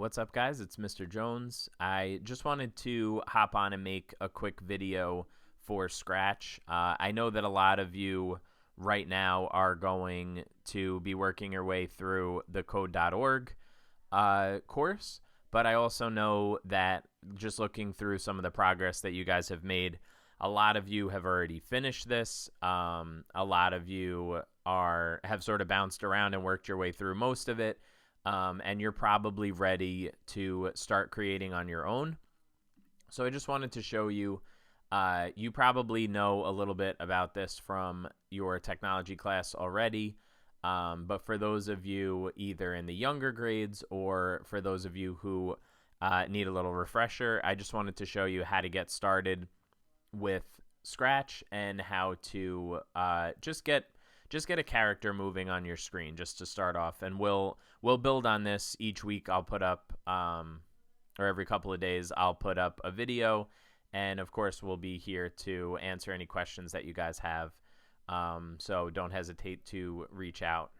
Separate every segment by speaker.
Speaker 1: What's up, guys? It's Mr. Jones. I just wanted to hop on and make a quick video for Scratch. I know that a lot of you right now are going to be working your way through the code.org course, but I also know that just looking through some of the progress that you guys have made, a lot of you have already finished this. A lot of you have sort of bounced around and worked your way through most of it. And you're probably ready to start creating on your own. So I just wanted to show you, you probably know a little bit about this from your technology class already, but for those of you either in the younger grades or for those of you who need a little refresher, I just wanted to show you how to get started with Scratch and how to just get a character moving on your screen just to start off, and we'll build on this each week. I'll put up or every couple of days I'll put up a video, and of course we'll be here to answer any questions that you guys have, so don't hesitate to reach out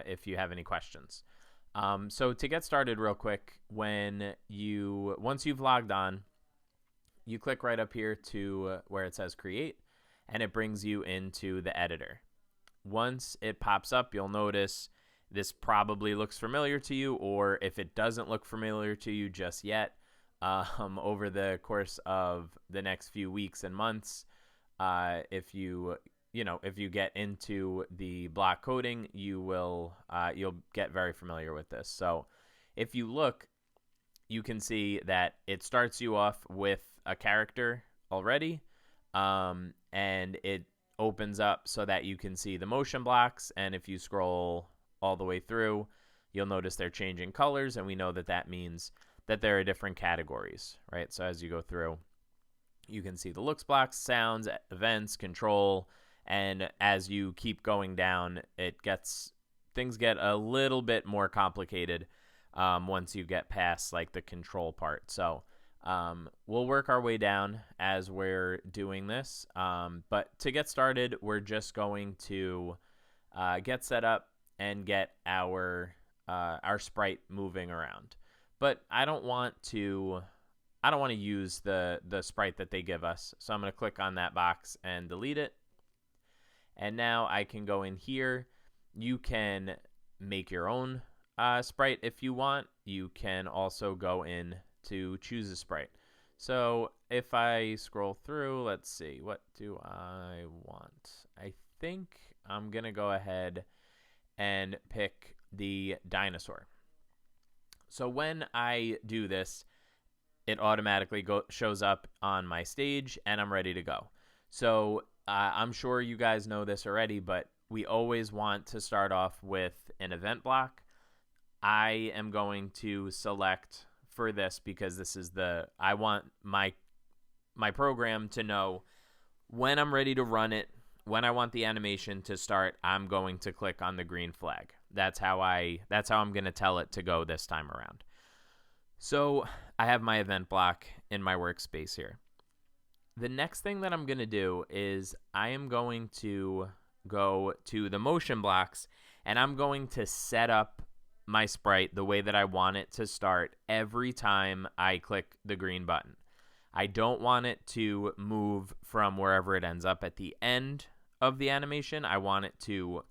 Speaker 1: if you have any questions. So to get started real quick, once you've logged on, you click right up here to where it says create, and it brings you into the editor. Once it pops up, you'll notice this probably looks familiar to you, or if it doesn't look familiar to you just yet, over the course of the next few weeks and months, if you get into the block coding, you'll get very familiar with this. So if you look, you can see that it starts you off with a character already, and it opens up so that you can see the motion blocks, and if you scroll all the way through, you'll notice they're changing colors, and we know that that means that there are different categories, right? So as you go through, you can see the looks blocks, sounds, events, control, and as you keep going down, things get a little bit more complicated once you get past like the control part. So we'll work our way down as we're doing this, but to get started, we're just going to get set up and get our sprite moving around. But I don't want to use the sprite that they give us, so I'm going to click on that box and delete it. And now I can go in here. You can make your own sprite if you want. You can also go in to choose a sprite. So if I scroll through, let's see, what do I want? I think I'm going to go ahead and pick the dinosaur. So when I do this, it automatically shows up on my stage, and I'm ready to go. So I'm sure you guys know this already, but we always want to start off with an event block. I am going to select for this because I want my program to know when I'm ready to run it, when I want the animation to start, I'm going to click on the green flag. That's how I'm going to tell it to go this time around. So I have my event block in my workspace here. The next thing that I'm going to do is I am going to go to the motion blocks, and I'm going to set up my sprite the way that I want it to start every time I click the green button. I don't want it to move from wherever it ends up at the end of the animation. I want to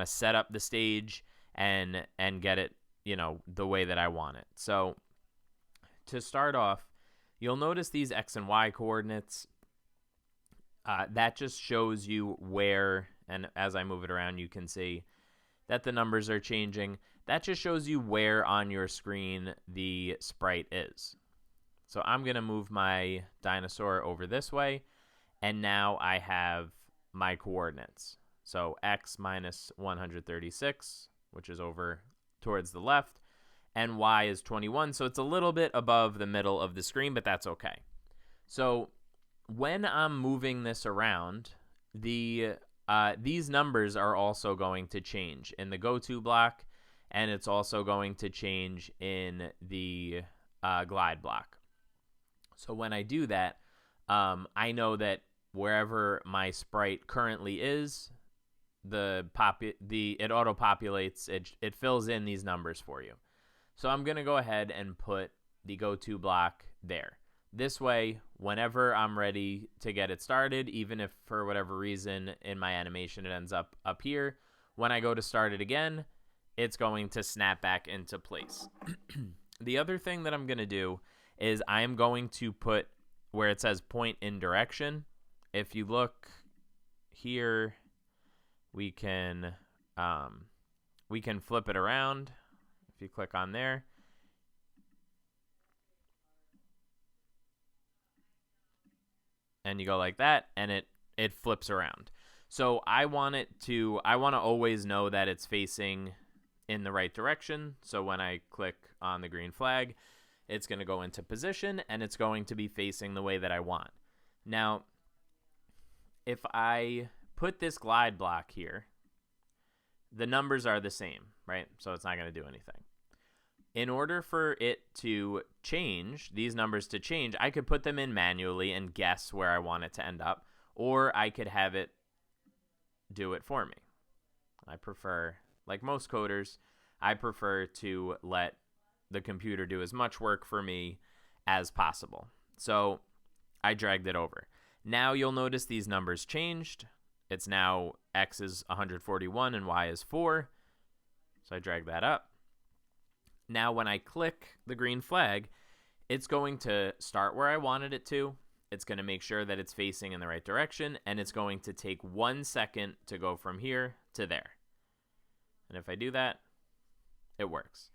Speaker 1: set up the stage and get it, the way that I want it. So to start off, you'll notice these X and Y coordinates. That just shows you where, and as I move it around, you can see that the numbers are changing. That just shows you where on your screen the sprite is. So I'm going to move my dinosaur over this way, and now I have my coordinates. So X minus 136, which is over towards the left, and Y is 21, so it's a little bit above the middle of the screen, but that's okay. So when I'm moving this around, these numbers are also going to change in the go-to block, and it's also going to change in the glide block. So when I do that, I know that wherever my sprite currently is, it auto-populates, it fills in these numbers for you. So I'm going to go ahead and put the go to block there. This way, whenever I'm ready to get it started, even if for whatever reason in my animation it ends up here, when I go to start it again, it's going to snap back into place. The other thing that I'm going to do is I'm going to put where it says point in direction. If you look here, we can flip it around. If you click on there, and you go like that, and it flips around. So I want to always know that it's facing in the right direction. So when I click on the green flag, it's going to go into position and it's going to be facing the way that I want. Now, if I put this glide block here, the numbers are the same, right? So it's not going to do anything. In order for it to change, these numbers to change, I could put them in manually and guess where I want it to end up, or I could have it do it for me. I prefer, like most coders, I prefer to let the computer do as much work for me as possible. So I dragged it over. Now you'll notice these numbers changed. It's now X is 141 and Y is 4. So I drag that up. Now when I click the green flag, it's going to start where I wanted it to. It's going to make sure that it's facing in the right direction, and it's going to take 1 second to go from here to there. And if I do that, it works.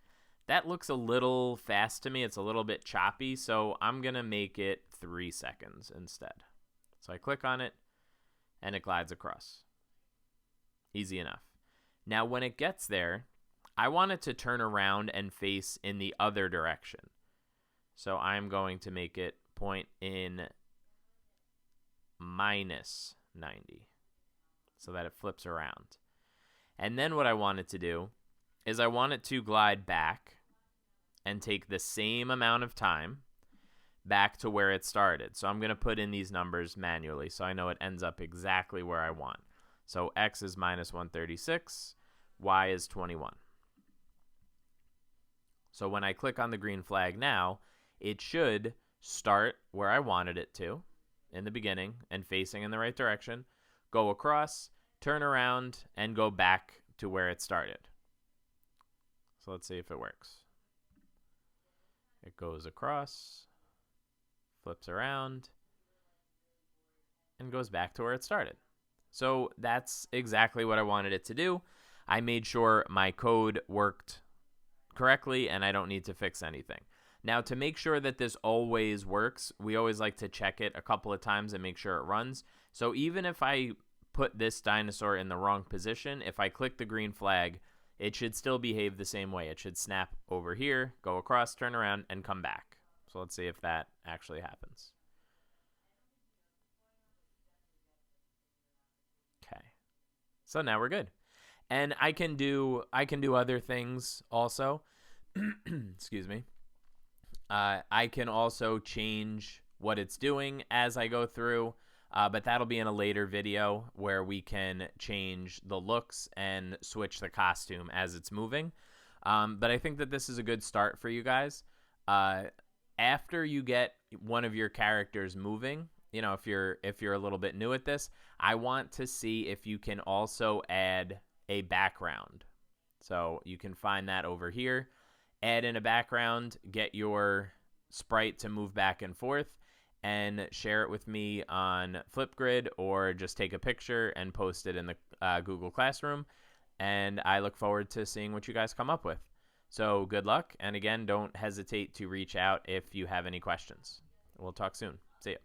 Speaker 1: That looks a little fast to me. It's a little bit choppy, so I'm going to make it 3 seconds instead. So I click on it, and it glides across. Easy enough. Now when it gets there, I want it to turn around and face in the other direction. So I'm going to make it point in minus 90 so that it flips around. And then what I want it to do is I want it to glide back and take the same amount of time back to where it started. So I'm going to put in these numbers manually so I know it ends up exactly where I want. So X is minus 136, Y is 21. So when I click on the green flag now, it should start where I wanted it to in the beginning and facing in the right direction, go across, turn around, and go back to where it started. So let's see if it works. It goes across, flips around, and goes back to where it started. So that's exactly what I wanted it to do. I made sure my code worked correctly and I don't need to fix anything. Now, to make sure that this always works, we always like to check it a couple of times and make sure it runs. So even if I put this dinosaur in the wrong position, if I click the green flag, it should still behave the same way. It should snap over here, go across, turn around, and come back. So let's see if that actually happens. Okay. So now we're good. And I can do other things also. Excuse me. I can also change what it's doing as I go through, but that'll be in a later video where we can change the looks and switch the costume as it's moving. But I think that this is a good start for you guys. After you get one of your characters moving, you know, if you're a little bit new at this, I want to see if you can also add a background. So you can find that over here. Add in a background, get your sprite to move back and forth, and share it with me on Flipgrid, or just take a picture and post it in the Google Classroom. And I look forward to seeing what you guys come up with. So good luck. And again, don't hesitate to reach out if you have any questions. We'll talk soon. See ya.